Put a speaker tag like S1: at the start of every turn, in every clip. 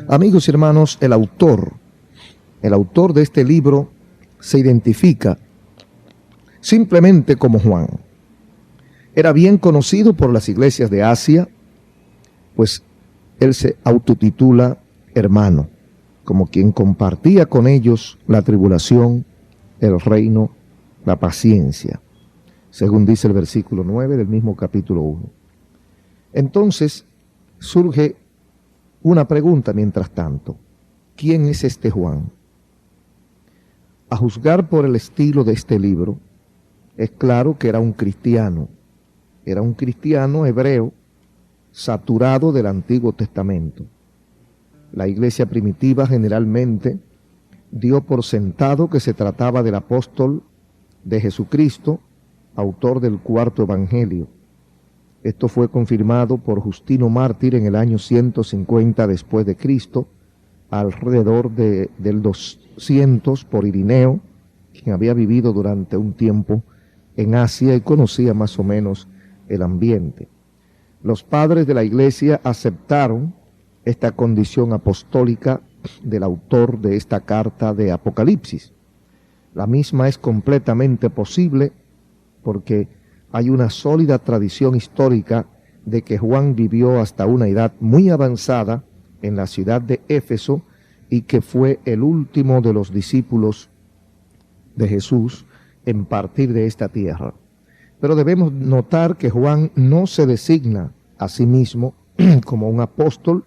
S1: Amigos y hermanos, el autor de este libro se identifica simplemente como Juan. Era bien conocido por las iglesias de Asia, pues él se autotitula hermano, como quien compartía con ellos la tribulación, el reino, la paciencia, según dice el versículo 9 del mismo capítulo 1. Entonces surge una pregunta mientras tanto: ¿quién es este Juan? A juzgar por el estilo de este libro, es claro que era un cristiano hebreo, saturado del Antiguo Testamento. La iglesia primitiva generalmente dio por sentado que se trataba del apóstol de Jesucristo, autor del cuarto evangelio. Esto fue confirmado por Justino Mártir en el año 150 después de Cristo, alrededor del 200 por Irineo, quien había vivido durante un tiempo en Asia y conocía más o menos el ambiente. Los padres de la iglesia aceptaron esta condición apostólica del autor de esta carta de Apocalipsis. La misma es completamente posible porque hay una sólida tradición histórica de que Juan vivió hasta una edad muy avanzada en la ciudad de Éfeso y que fue el último de los discípulos de Jesús en partir de esta tierra. Pero debemos notar que Juan no se designa a sí mismo como un apóstol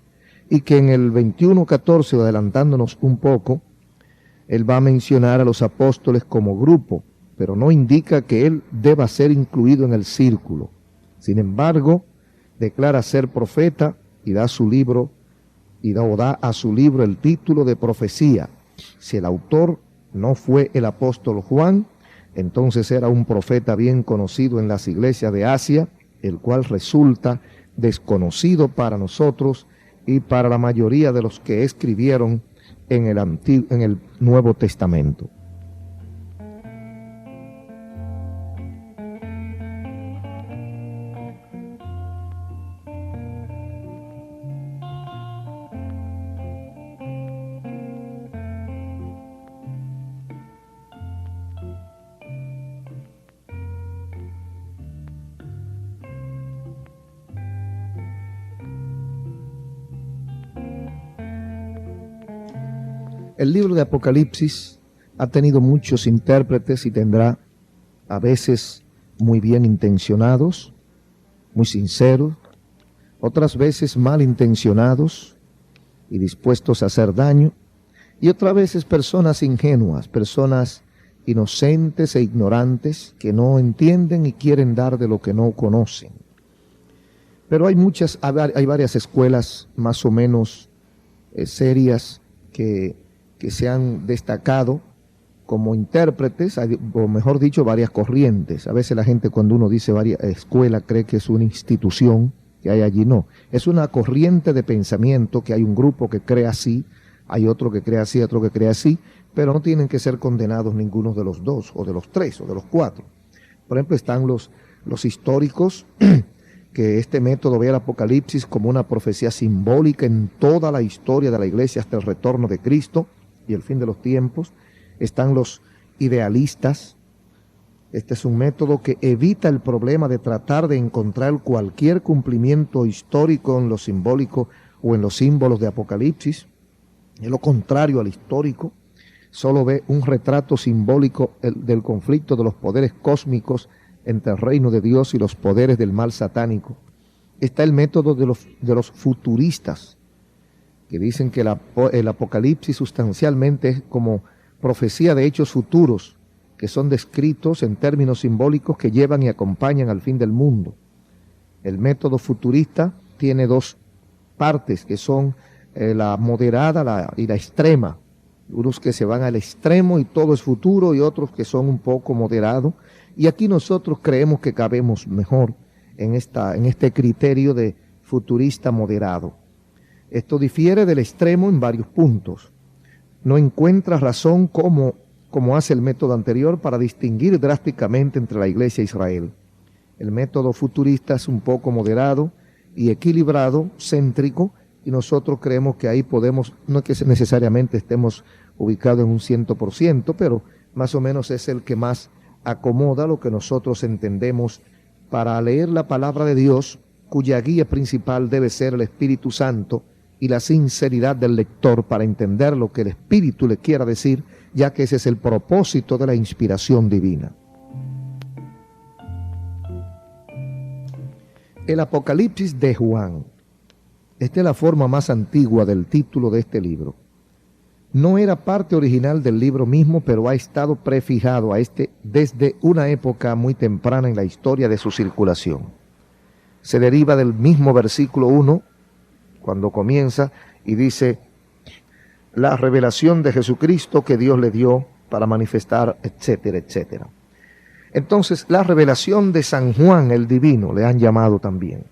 S1: y que en el 21:14, adelantándonos un poco, él va a mencionar a los apóstoles como grupo, pero no indica que él deba ser incluido en el círculo. Sin embargo, declara ser profeta y da a su libro el título de profecía. Si el autor no fue el apóstol Juan, entonces era un profeta bien conocido en las iglesias de Asia, el cual resulta desconocido para nosotros y para la mayoría de los que escribieron en el Nuevo Testamento. El libro de Apocalipsis ha tenido muchos intérpretes y tendrá a veces muy bien intencionados, muy sinceros, otras veces mal intencionados y dispuestos a hacer daño, y otras veces personas ingenuas, personas inocentes e ignorantes que no entienden y quieren dar de lo que no conocen. Pero hay varias escuelas más o menos serias que se han destacado como intérpretes, o mejor dicho, varias corrientes. A veces la gente, cuando uno dice varias escuelas, cree que es una institución que hay allí. No, es una corriente de pensamiento, que hay un grupo que cree así, hay otro que cree así, otro que cree así, pero no tienen que ser condenados ninguno de los dos, o de los tres, o de los cuatro. Por ejemplo, están los históricos, que este método ve al Apocalipsis como una profecía simbólica en toda la historia de la iglesia hasta el retorno de Cristo y el fin de los tiempos. Están los idealistas. Este es un método que evita el problema de tratar de encontrar cualquier cumplimiento histórico en lo simbólico o en los símbolos de Apocalipsis. Es lo contrario al histórico. Solo ve un retrato simbólico del conflicto de los poderes cósmicos entre el reino de Dios y los poderes del mal satánico. Está el método de los futuristas, que dicen que el Apocalipsis sustancialmente es como profecía de hechos futuros, que son descritos en términos simbólicos que llevan y acompañan al fin del mundo. El método futurista tiene dos partes, que son la moderada y la extrema. Unos que se van al extremo y todo es futuro, y otros que son un poco moderados. Y aquí nosotros creemos que cabemos mejor en este criterio de futurista moderado. Esto difiere del extremo en varios puntos. No encuentra razón como hace el método anterior para distinguir drásticamente entre la Iglesia e Israel. El método futurista es un poco moderado y equilibrado, céntrico, y nosotros creemos que ahí podemos, no es que necesariamente estemos ubicados en un 100%, pero más o menos es el que más acomoda lo que nosotros entendemos para leer la palabra de Dios, cuya guía principal debe ser el Espíritu Santo y la sinceridad del lector para entender lo que el Espíritu le quiera decir, ya que ese es el propósito de la inspiración divina. El Apocalipsis de Juan. Esta es la forma más antigua del título de este libro. No era parte original del libro mismo, pero ha estado prefijado a este desde una época muy temprana en la historia de su circulación. Se deriva del mismo versículo 1, cuando comienza y dice, la revelación de Jesucristo que Dios le dio para manifestar, etcétera, etcétera. Entonces, la revelación de San Juan el Divino, le han llamado también,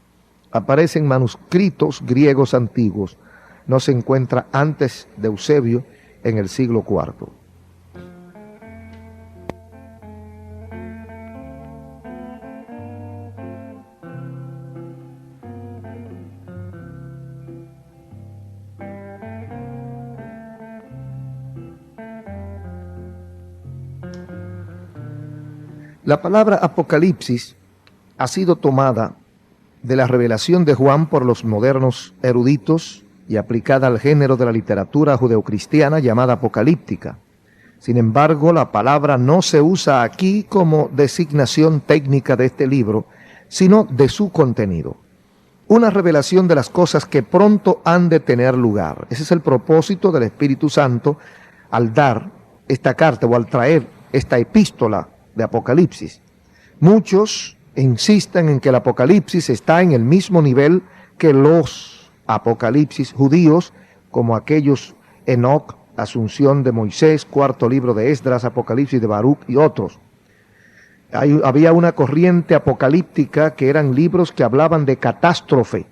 S1: aparece en manuscritos griegos antiguos, no se encuentra antes de Eusebio en el siglo IV. La palabra Apocalipsis ha sido tomada de la revelación de Juan por los modernos eruditos y aplicada al género de la literatura judeocristiana llamada apocalíptica. Sin embargo, la palabra no se usa aquí como designación técnica de este libro, sino de su contenido. Una revelación de las cosas que pronto han de tener lugar. Ese es el propósito del Espíritu Santo al dar esta carta o al traer esta epístola de Apocalipsis. Muchos insisten en que el Apocalipsis está en el mismo nivel que los Apocalipsis judíos, como aquellos Enoc, Asunción de Moisés, cuarto libro de Esdras, Apocalipsis de Baruch y otros. Había una corriente apocalíptica que eran libros que hablaban de catástrofe,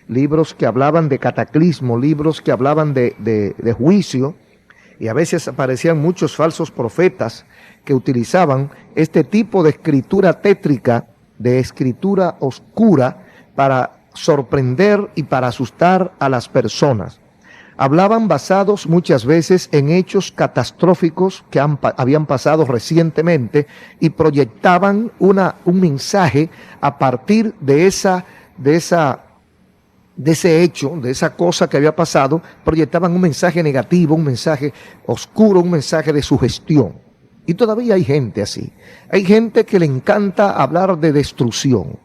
S1: libros que hablaban de cataclismo, libros que hablaban de juicio, y a veces aparecían muchos falsos profetas que utilizaban este tipo de escritura tétrica, de escritura oscura, para sorprender y para asustar a las personas. Hablaban basados muchas veces en hechos catastróficos que habían pasado recientemente y proyectaban un mensaje a partir de ese hecho, de esa cosa que había pasado. Proyectaban un mensaje negativo, un mensaje oscuro, un mensaje de sugestión. Y todavía hay gente así. Hay gente que le encanta hablar de destrucción,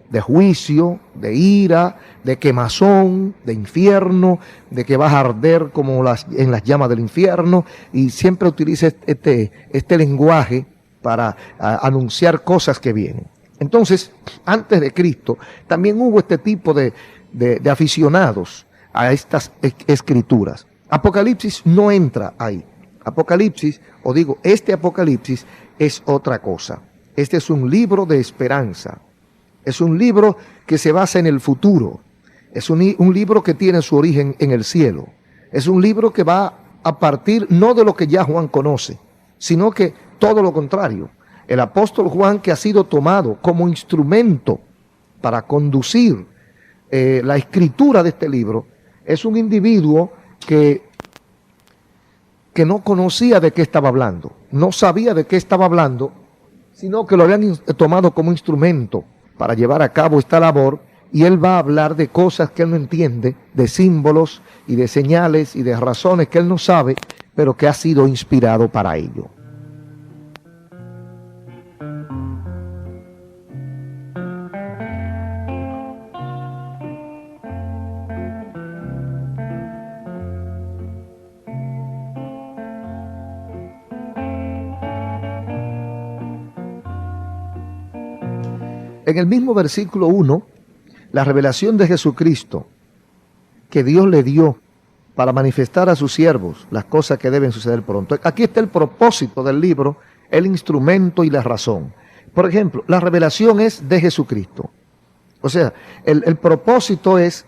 S1: de juicio, de ira, de quemazón, de infierno, de que vas a arder como en las llamas del infierno, y siempre utiliza este lenguaje para anunciar cosas que vienen. Entonces, antes de Cristo, también hubo este tipo de aficionados a estas escrituras. Apocalipsis no entra ahí. Apocalipsis, o digo, este Apocalipsis es otra cosa. Este es un libro de esperanza. Es un libro que se basa en el futuro. Es un libro que tiene su origen en el cielo. Es un libro que va a partir no de lo que ya Juan conoce, sino que todo lo contrario. El apóstol Juan, que ha sido tomado como instrumento para conducir la escritura de este libro, es un individuo que no conocía de qué estaba hablando, no sabía de qué estaba hablando, sino que lo habían tomado como instrumento para llevar a cabo esta labor, y él va a hablar de cosas que él no entiende, de símbolos y de señales y de razones que él no sabe, pero que ha sido inspirado para ello. En el mismo versículo 1, la revelación de Jesucristo que Dios le dio para manifestar a sus siervos las cosas que deben suceder pronto. Aquí está el propósito del libro, el instrumento y la razón. Por ejemplo, la revelación es de Jesucristo. O sea, el propósito es,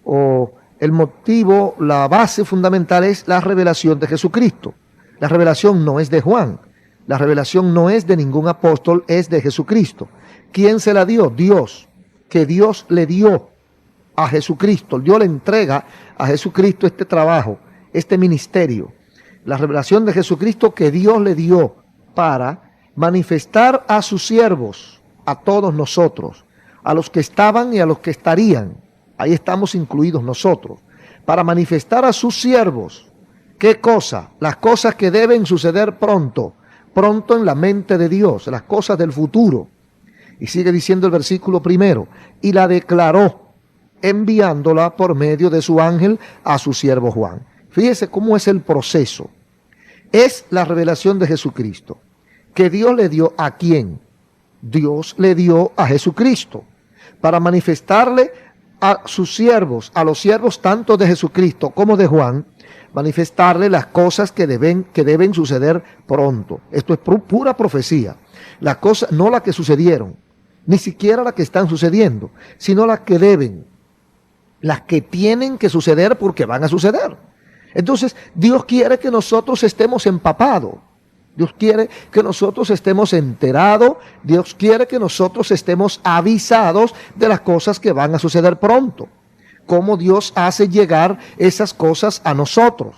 S1: o el motivo, la base fundamental es la revelación de Jesucristo. La revelación no es de Juan. La revelación no es de ningún apóstol, es de Jesucristo. ¿Quién se la dio? Dios. Que Dios le dio. a Jesucristo. Dios le entrega a Jesucristo este trabajo, este ministerio. La revelación de Jesucristo que Dios le dio para manifestar a sus siervos, a todos nosotros, a los que estaban y a los que estarían. Ahí estamos incluidos nosotros. Para manifestar a sus siervos, ¿qué cosa? Las cosas que deben suceder pronto, pronto en la mente de Dios, las cosas del futuro. Y sigue diciendo el versículo 1, y la declaró, enviándola por medio de su ángel a su siervo Juan. Fíjese cómo es el proceso. Es la revelación de Jesucristo, que Dios le dio ¿a quién? Dios le dio a Jesucristo, para manifestarle a sus siervos, a los siervos tanto de Jesucristo como de Juan, manifestarle las cosas que deben suceder pronto. Esto es pura profecía. Las cosas, no las que sucedieron, ni siquiera las que están sucediendo, sino las que deben, las que tienen que suceder porque van a suceder. Entonces, Dios quiere que nosotros estemos empapados. Dios quiere que nosotros estemos enterados. Dios quiere que nosotros estemos avisados de las cosas que van a suceder pronto. Cómo Dios hace llegar esas cosas a nosotros.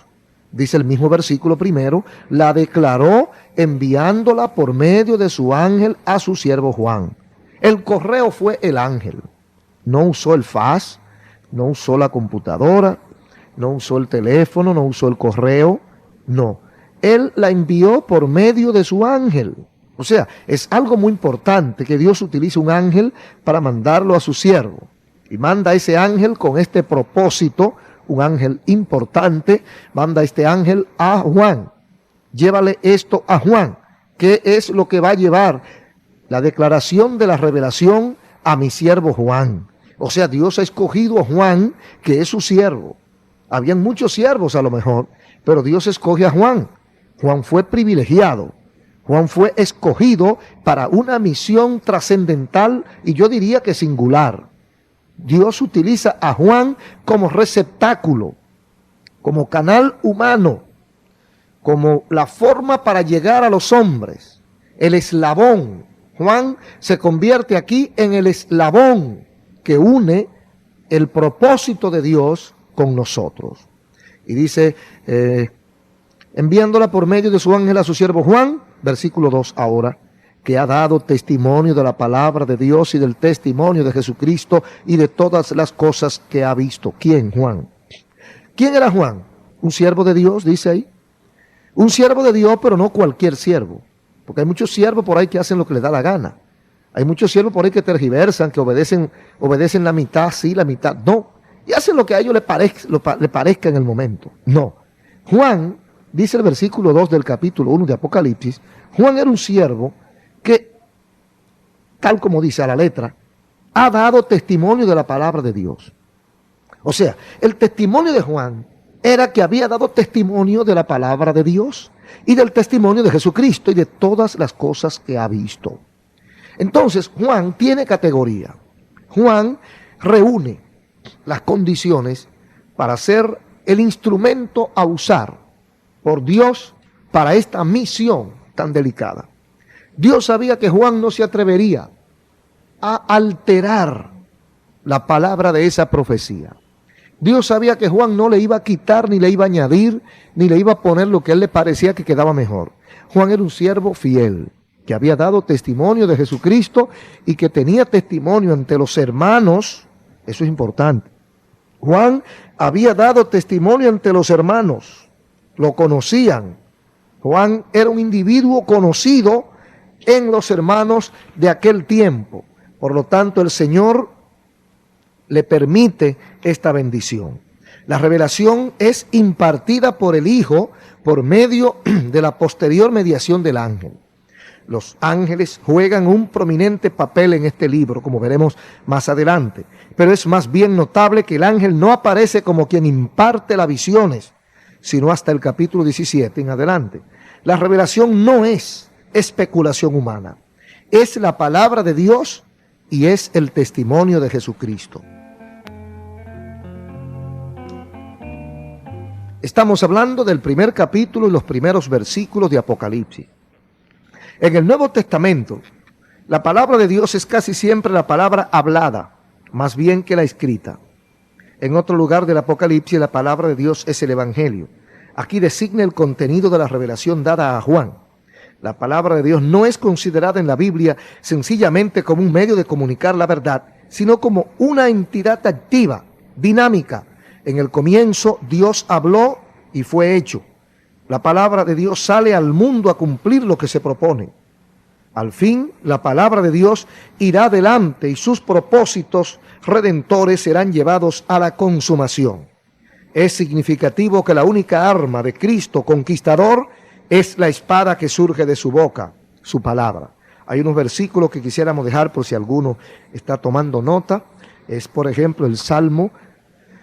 S1: Dice el mismo versículo 1, la declaró enviándola por medio de su ángel a su siervo Juan. El correo fue el ángel. No usó el fax, no usó la computadora, no usó el teléfono, no usó el correo, no. Él la envió por medio de su ángel. O sea, es algo muy importante que Dios utilice un ángel para mandarlo a su siervo. Y manda a ese ángel con este propósito, un ángel importante, manda a este ángel a Juan. Llévale esto a Juan. ¿Qué es lo que va a llevar? La declaración de la revelación a mi siervo Juan. O sea, Dios ha escogido a Juan, que es su siervo. Habían muchos siervos a lo mejor, pero Dios escoge a Juan. Juan fue privilegiado. Juan fue escogido para una misión trascendental y yo diría que singular. Dios utiliza a Juan como receptáculo, como canal humano, como la forma para llegar a los hombres, el eslabón. Juan se convierte aquí en el eslabón que une el propósito de Dios con nosotros. Y dice, enviándola por medio de su ángel a su siervo Juan, versículo 2 ahora, que ha dado testimonio de la palabra de Dios y del testimonio de Jesucristo y de todas las cosas que ha visto. ¿Quién? Juan. ¿Quién era Juan? Un siervo de Dios, dice ahí. Un siervo de Dios, pero no cualquier siervo. Porque hay muchos siervos por ahí que hacen lo que les da la gana. Hay muchos siervos por ahí que tergiversan, que obedecen la mitad sí, la mitad no. Y hacen lo que a ellos le parezca en el momento. No. Juan, dice el versículo 2 del capítulo 1 de Apocalipsis, Juan era un siervo que, tal como dice a la letra, ha dado testimonio de la palabra de Dios. O sea, el testimonio de Juan era que había dado testimonio de la palabra de Dios y del testimonio de Jesucristo y de todas las cosas que ha visto. Entonces, Juan tiene categoría. Juan reúne las condiciones para ser el instrumento a usar por Dios para esta misión tan delicada. Dios sabía que Juan no se atrevería a alterar la palabra de esa profecía. Dios sabía que Juan no le iba a quitar, ni le iba a añadir, ni le iba a poner lo que a él le parecía que quedaba mejor. Juan era un siervo fiel, que había dado testimonio de Jesucristo y que tenía testimonio ante los hermanos. Eso es importante. Juan había dado testimonio ante los hermanos. Lo conocían. Juan era un individuo conocido en los hermanos de aquel tiempo. Por lo tanto, el Señor le permite esta bendición. La revelación es impartida por el Hijo por medio de la posterior mediación del ángel. Los ángeles juegan un prominente papel en este libro, como veremos más adelante. Pero es más bien notable que el ángel no aparece como quien imparte las visiones, sino hasta el capítulo 17 en adelante. La revelación no es especulación humana, es la palabra de Dios y es el testimonio de Jesucristo. Estamos hablando del primer capítulo y los primeros versículos de Apocalipsis. En el Nuevo Testamento, la palabra de Dios es casi siempre la palabra hablada, más bien que la escrita. En otro lugar del Apocalipsis, la palabra de Dios es el Evangelio. Aquí designa el contenido de la revelación dada a Juan. La palabra de Dios no es considerada en la Biblia sencillamente como un medio de comunicar la verdad, sino como una entidad activa, dinámica. En el comienzo Dios habló y fue hecho. La palabra de Dios sale al mundo a cumplir lo que se propone. Al fin, la palabra de Dios irá adelante y sus propósitos redentores serán llevados a la consumación. Es significativo que la única arma de Cristo conquistador es la espada que surge de su boca, su palabra. Hay unos versículos que quisiéramos dejar por si alguno está tomando nota. Es, por ejemplo, el Salmo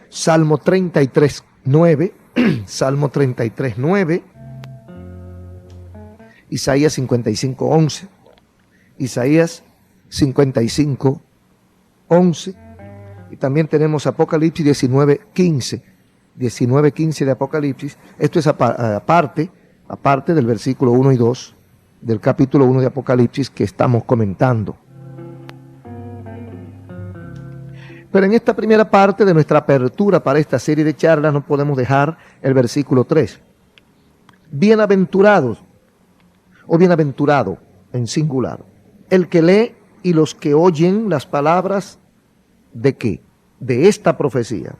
S1: 33:9, Salmo 33:9, Isaías 55:11, Isaías 55:11, y también tenemos Apocalipsis 19:15 de Apocalipsis. Esto es aparte del versículo 1 y 2 del capítulo 1 de Apocalipsis que estamos comentando. Pero en esta primera parte de nuestra apertura para esta serie de charlas no podemos dejar el versículo 3. Bienaventurados, o bienaventurado en singular, el que lee y los que oyen las palabras de qué, de esta profecía,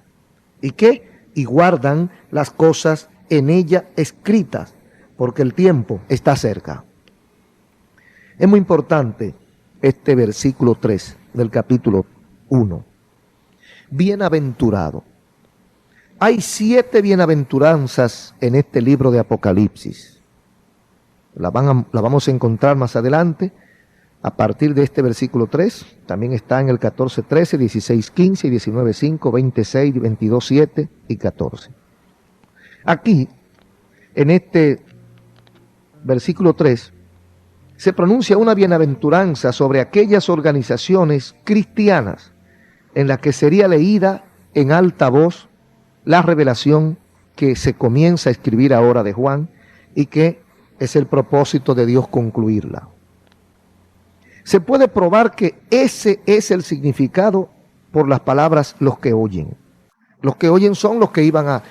S1: y qué, y guardan las cosas en ella escritas, porque el tiempo está cerca. Es muy importante este versículo 3 del capítulo 1. Bienaventurado. Hay 7 bienaventuranzas en este libro de Apocalipsis. La vamos a encontrar más adelante, a partir de este versículo 3. También está en el 14:13, 16:15, 19:5, 20:6, 22:7 y 14. Aquí, en este versículo 3, se pronuncia una bienaventuranza sobre aquellas organizaciones cristianas en las que sería leída en alta voz la revelación que se comienza a escribir ahora de Juan y que es el propósito de Dios concluirla. Se puede probar que ese es el significado por las palabras los que oyen. Los que oyen son los que va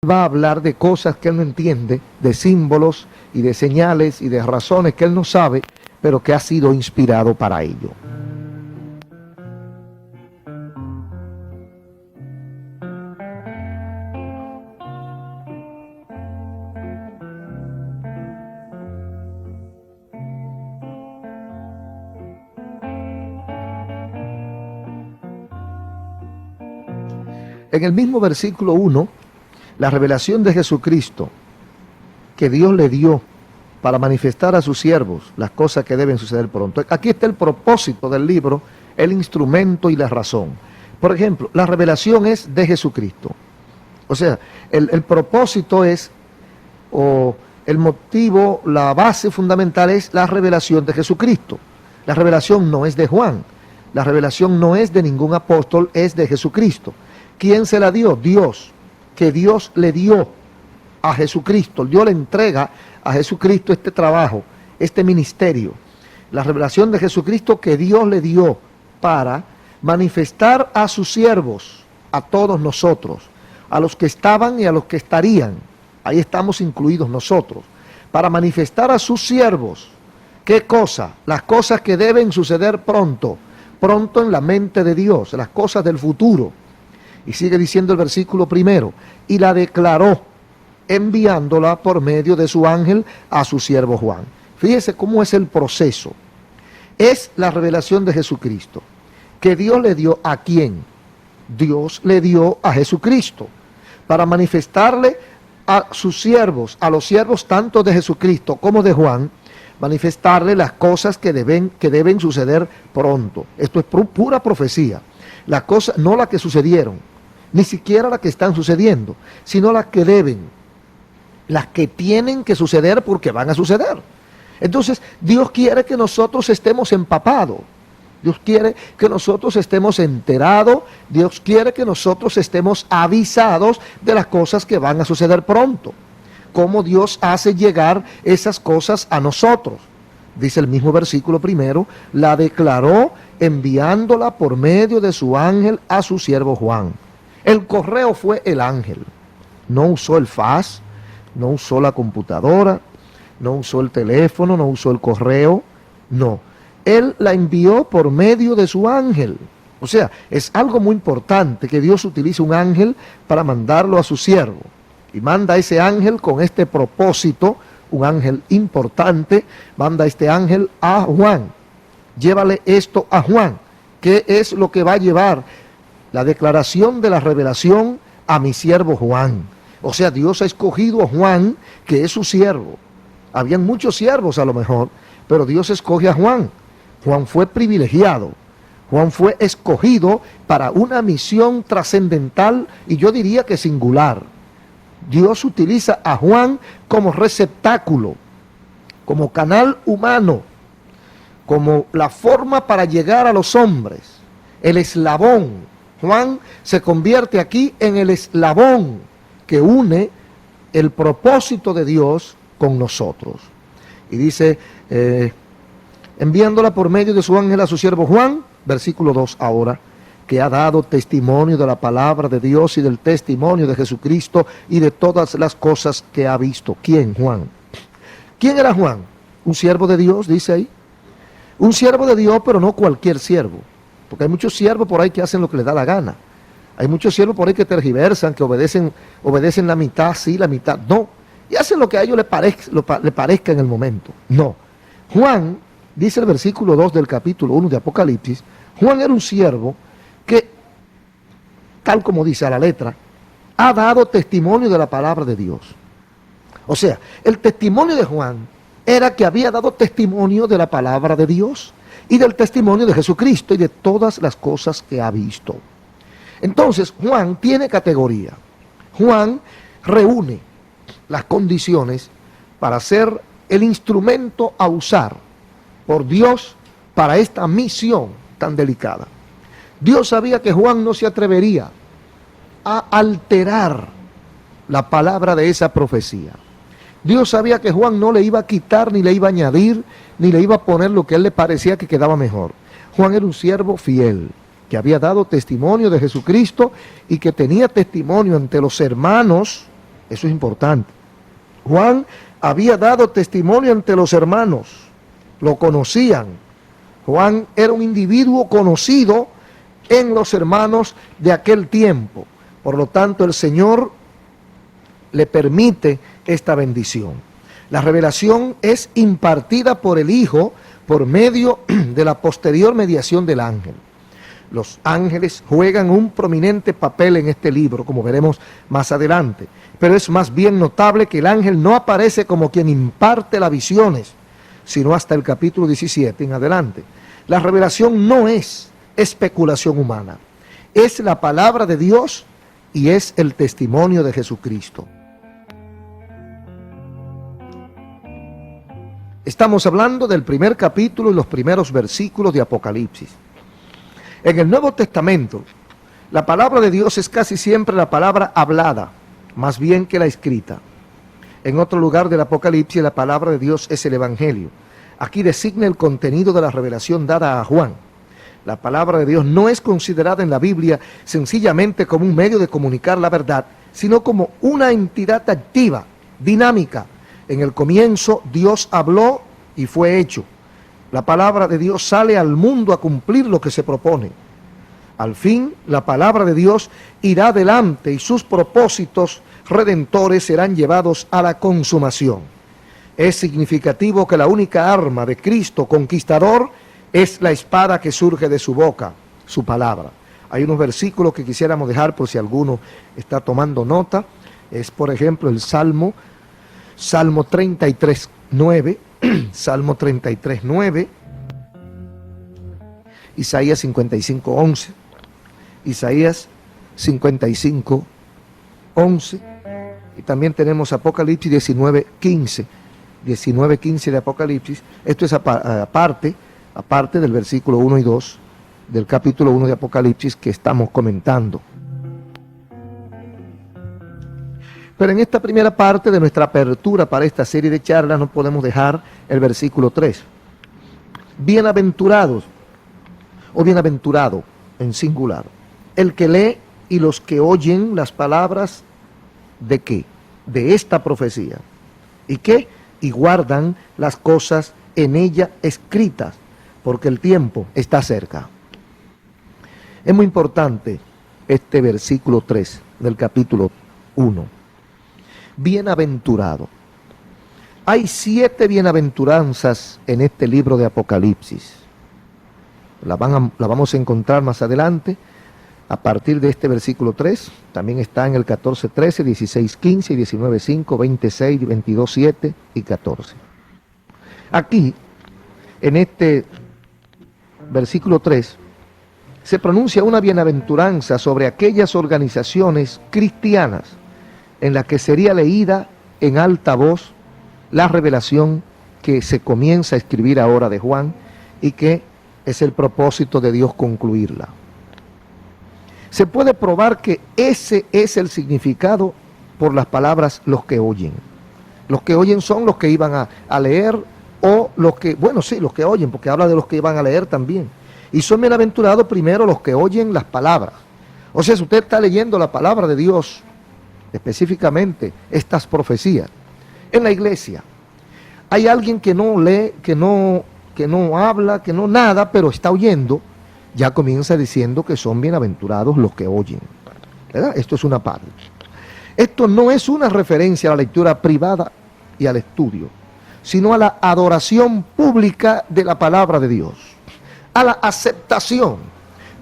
S1: a hablar de cosas que él no entiende, de símbolos y de señales y de razones que él no sabe, pero que ha sido inspirado para ello. En el mismo versículo 1, la revelación de Jesucristo que Dios le dio para manifestar a sus siervos las cosas que deben suceder pronto. Aquí está el propósito del libro, el instrumento y la razón. Por ejemplo, la revelación es de Jesucristo. O sea, el propósito es, o el motivo, la base fundamental es la revelación de Jesucristo. La revelación no es de Juan, la revelación no es de ningún apóstol, es de Jesucristo. ¿Quién se la dio? Dios, que Dios le dio a Jesucristo. Dios le entrega a Jesucristo este trabajo, este ministerio. La revelación de Jesucristo que Dios le dio para manifestar a sus siervos, a todos nosotros, a los que estaban y a los que estarían. Ahí estamos incluidos nosotros. Para manifestar a sus siervos, ¿qué cosa? Las cosas que deben suceder pronto, pronto en la mente de Dios, las cosas del futuro. Y sigue diciendo el versículo 1, y la declaró, enviándola por medio de su ángel a su siervo Juan. Fíjese cómo es el proceso. Es la revelación de Jesucristo, que Dios le dio ¿a quién? Dios le dio a Jesucristo, para manifestarle a sus siervos, a los siervos tanto de Jesucristo como de Juan, manifestarle las cosas que deben suceder pronto. Esto es pura profecía. Las cosas, no las que sucedieron, ni siquiera las que están sucediendo, sino las que deben, las que tienen que suceder porque van a suceder. Entonces, Dios quiere que nosotros estemos empapados, Dios quiere que nosotros estemos enterados, Dios quiere que nosotros estemos avisados de las cosas que van a suceder pronto. Cómo Dios hace llegar esas cosas a nosotros. Dice el mismo versículo 1, la declaró enviándola por medio de su ángel a su siervo Juan. El correo fue el ángel. No usó el fax, no usó la computadora, no usó el teléfono, no usó el correo, no. Él la envió por medio de su ángel. O sea, es algo muy importante que Dios utilice un ángel para mandarlo a su siervo. Y manda a ese ángel con este propósito, un ángel importante, manda a este ángel a Juan. Llévale esto a Juan. ¿Qué es lo que va a llevar? La declaración de la revelación a mi siervo Juan. O sea, Dios ha escogido a Juan, que es su siervo. Habían muchos siervos a lo mejor, pero Dios escoge a Juan. Juan fue privilegiado. Juan fue escogido para una misión trascendental y yo diría que singular. Dios utiliza a Juan como receptáculo, como canal humano, como la forma para llegar a los hombres, el eslabón. Juan se convierte aquí en el eslabón que une el propósito de Dios con nosotros. Y dice, enviándola por medio de su ángel a su siervo Juan, versículo 2 ahora, que ha dado testimonio de la palabra de Dios y del testimonio de Jesucristo y de todas las cosas que ha visto. ¿Quién? Juan. ¿Quién era Juan? Un siervo de Dios, dice ahí. Un siervo de Dios, pero no cualquier siervo. Porque hay muchos siervos por ahí que hacen lo que les da la gana. Hay muchos siervos por ahí que tergiversan, que obedecen la mitad sí, la mitad no. Y hacen lo que a ellos le parezca en el momento. No. Juan, dice el versículo 2 del capítulo 1 de Apocalipsis, Juan era un siervo que, tal como dice a la letra, ha dado testimonio de la palabra de Dios. O sea, el testimonio de Juan era que había dado testimonio de la palabra de Dios y del testimonio de Jesucristo y de todas las cosas que ha visto. Entonces, Juan tiene categoría. Juan reúne las condiciones para ser el instrumento a usar por Dios para esta misión tan delicada. Dios sabía que Juan no se atrevería a alterar la palabra de esa profecía. Dios sabía que Juan no le iba a quitar, ni le iba a añadir, ni le iba a poner lo que a él le parecía que quedaba mejor. Juan era un siervo fiel, que había dado testimonio de Jesucristo y que tenía testimonio ante los hermanos. Eso es importante. Juan había dado testimonio ante los hermanos, lo conocían. Juan era un individuo conocido en los hermanos de aquel tiempo. Por lo tanto, el Señor le permite esta bendición. La revelación es impartida por el Hijo por medio de la posterior mediación del ángel. Los ángeles juegan un prominente papel en este libro, como veremos más adelante. Pero es más bien notable que el ángel no aparece como quien imparte las visiones, sino hasta el capítulo 17 en adelante. La revelación no es especulación humana, es la palabra de Dios y es el testimonio de Jesucristo. Estamos hablando del primer capítulo y los primeros versículos de Apocalipsis. En el Nuevo Testamento, la palabra de Dios es casi siempre la palabra hablada, más bien que la escrita. En otro lugar del Apocalipsis, la palabra de Dios es el Evangelio. Aquí designa el contenido de la revelación dada a Juan. La palabra de Dios no es considerada en la Biblia sencillamente como un medio de comunicar la verdad, sino como una entidad activa, dinámica. En el comienzo Dios habló y fue hecho. La palabra de Dios sale al mundo a cumplir lo que se propone. Al fin, la palabra de Dios irá adelante y sus propósitos redentores serán llevados a la consumación. Es significativo que la única arma de Cristo conquistador es la espada que surge de su boca, su palabra. Hay unos versículos que quisiéramos dejar por si alguno está tomando nota. Es, por ejemplo, el Salmo 33:9, Salmo 33:9, Isaías 55:11, Isaías 55:11, y también tenemos Apocalipsis 19:15 de Apocalipsis. Esto es aparte del versículo 1 y 2 del capítulo 1 de Apocalipsis que estamos comentando. Pero en esta primera parte de nuestra apertura para esta serie de charlas no podemos dejar el versículo 3. Bienaventurados, o bienaventurado en singular, el que lee y los que oyen las palabras ¿de qué? De esta profecía. ¿Y qué? Y guardan las cosas en ella escritas, porque el tiempo está cerca. Es muy importante este versículo 3 del capítulo 1. Bienaventurado. Hay 7 bienaventuranzas en este libro de Apocalipsis. La vamos a encontrar más adelante, a partir de este versículo 3. También está en el 14:13, 16:15, 19:5, 26, 22:7 y 14. Aquí, en este versículo 3, se pronuncia una bienaventuranza sobre aquellas organizaciones cristianas en las que sería leída en alta voz la revelación que se comienza a escribir ahora de Juan y que es el propósito de Dios concluirla. Se puede probar que ese es el significado por las palabras los que oyen. Los que oyen son los que iban a leer o los que, bueno, sí, los que oyen, porque habla de los que iban a leer también. Y son bienaventurados primero los que oyen las palabras. O sea, si usted está leyendo la palabra de Dios, específicamente estas profecías, en la iglesia, hay alguien que no lee, que no habla, que no nada, pero está oyendo, ya comienza diciendo que son bienaventurados los que oyen, ¿verdad? Esto es una parte. Esto no es una referencia a la lectura privada y al estudio, sino a la adoración pública de la palabra de Dios, a la aceptación,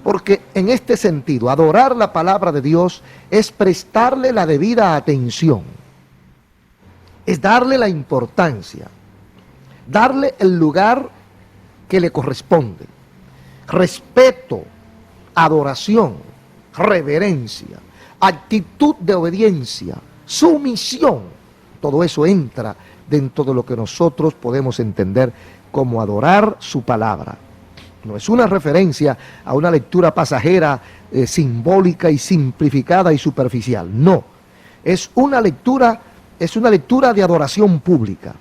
S1: porque en este sentido, adorar la palabra de Dios es prestarle la debida atención, es darle la importancia, darle el lugar que le corresponde, respeto, adoración, reverencia, actitud de obediencia, sumisión. Todo eso entra dentro de lo que nosotros podemos entender como adorar su palabra. No es una referencia a una lectura pasajera, simbólica y simplificada y superficial. No, es una lectura de adoración pública.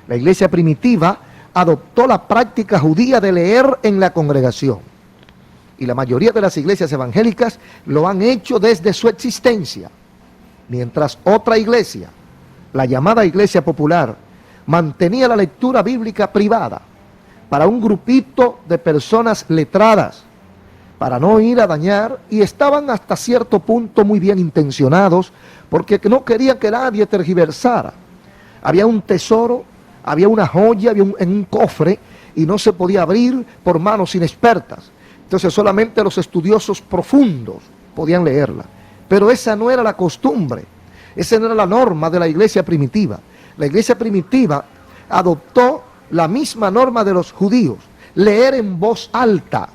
S1: La iglesia primitiva adoptó la práctica judía de leer en la congregación. Y la mayoría de las iglesias evangélicas lo han hecho desde su existencia. Mientras otra iglesia, la llamada iglesia popular, mantenía la lectura bíblica privada para un grupito de personas letradas, para no ir a dañar, y estaban hasta cierto punto muy bien intencionados, porque no querían que nadie tergiversara. Había un tesoro, había una joya, en un cofre, y no se podía abrir por manos inexpertas. Entonces solamente los estudiosos profundos podían leerla. Pero esa no era la costumbre, esa no era la norma de la iglesia primitiva. La iglesia primitiva adoptó la misma norma de los judíos: leer en voz alta,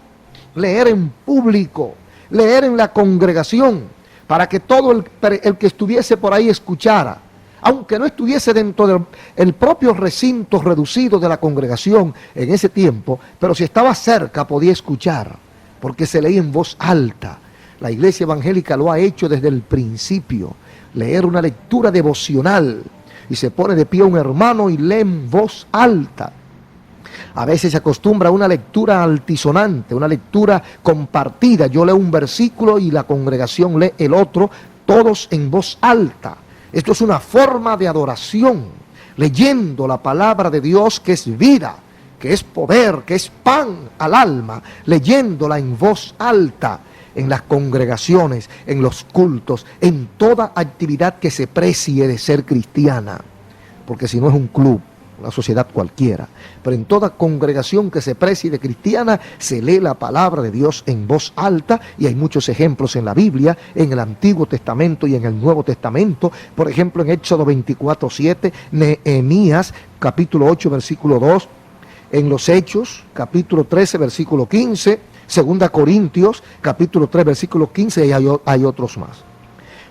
S1: leer en público, leer en la congregación, para que todo el que estuviese por ahí escuchara, aunque no estuviese dentro del propio recinto reducido de la congregación en ese tiempo, pero si estaba cerca podía escuchar, porque se leía en voz alta. La iglesia evangélica lo ha hecho desde el principio, leer una lectura devocional, y se pone de pie un hermano y lee en voz alta. A veces se acostumbra a una lectura altisonante, una lectura compartida. Yo leo un versículo y la congregación lee el otro, todos en voz alta. Esto es una forma de adoración, leyendo la palabra de Dios, que es vida, que es poder, que es pan al alma, leyéndola en voz alta, en las congregaciones, en los cultos, en toda actividad que se precie de ser cristiana, porque si no es un club, una sociedad cualquiera, pero en toda congregación que se precie de cristiana se lee la palabra de Dios en voz alta, y hay muchos ejemplos en la Biblia, en el Antiguo Testamento y en el Nuevo Testamento. Por ejemplo, en Éxodo 24:7, Nehemías capítulo 8 versículo 2, en los Hechos capítulo 13 versículo 15, Segunda Corintios capítulo 3 versículo 15, y hay otros más.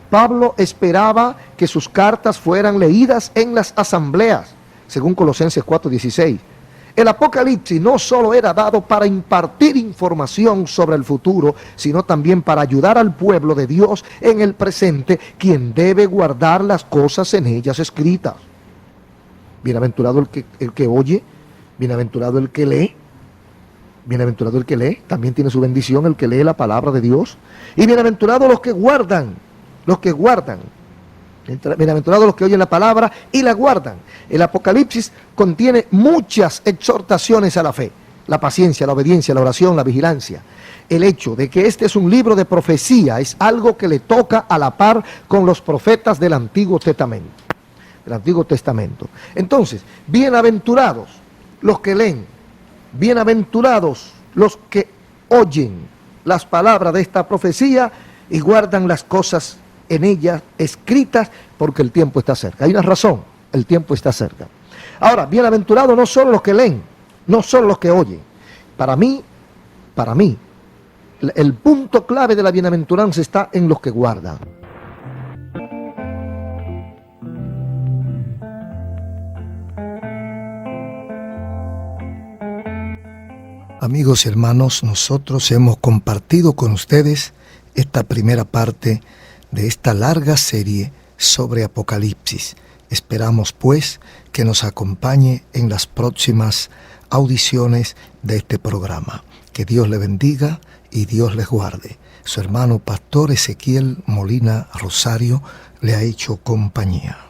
S1: Pablo esperaba que sus cartas fueran leídas en las asambleas, según Colosenses 4:16. El Apocalipsis no solo era dado para impartir información sobre el futuro, sino también para ayudar al pueblo de Dios en el presente, quien debe guardar las cosas en ellas escritas. Bienaventurado el que oye, bienaventurado el que lee, Bienaventurado el que lee, también tiene su bendición el que lee la palabra de Dios. Y bienaventurados los que guardan, bienaventurados los que oyen la palabra y la guardan. El Apocalipsis contiene muchas exhortaciones a la fe, la paciencia, la obediencia, la oración, la vigilancia. El hecho de que este es un libro de profecía es algo que le toca a la par con los profetas del Antiguo Testamento. Entonces, bienaventurados los que leen, bienaventurados los que oyen las palabras de esta profecía y guardan las cosas en ellas escritas, porque el tiempo está cerca. Hay una razón, el tiempo está cerca. Ahora, bienaventurados no solo los que leen, no solo los que oyen. Para mí, el punto clave de la bienaventuranza está en los que guardan. Amigos y hermanos, nosotros hemos compartido con ustedes esta primera parte de esta larga serie sobre Apocalipsis. Esperamos pues que nos acompañe en las próximas audiciones de este programa. Que Dios le bendiga y Dios les guarde. Su hermano pastor Ezequiel Molina Rosario le ha hecho compañía.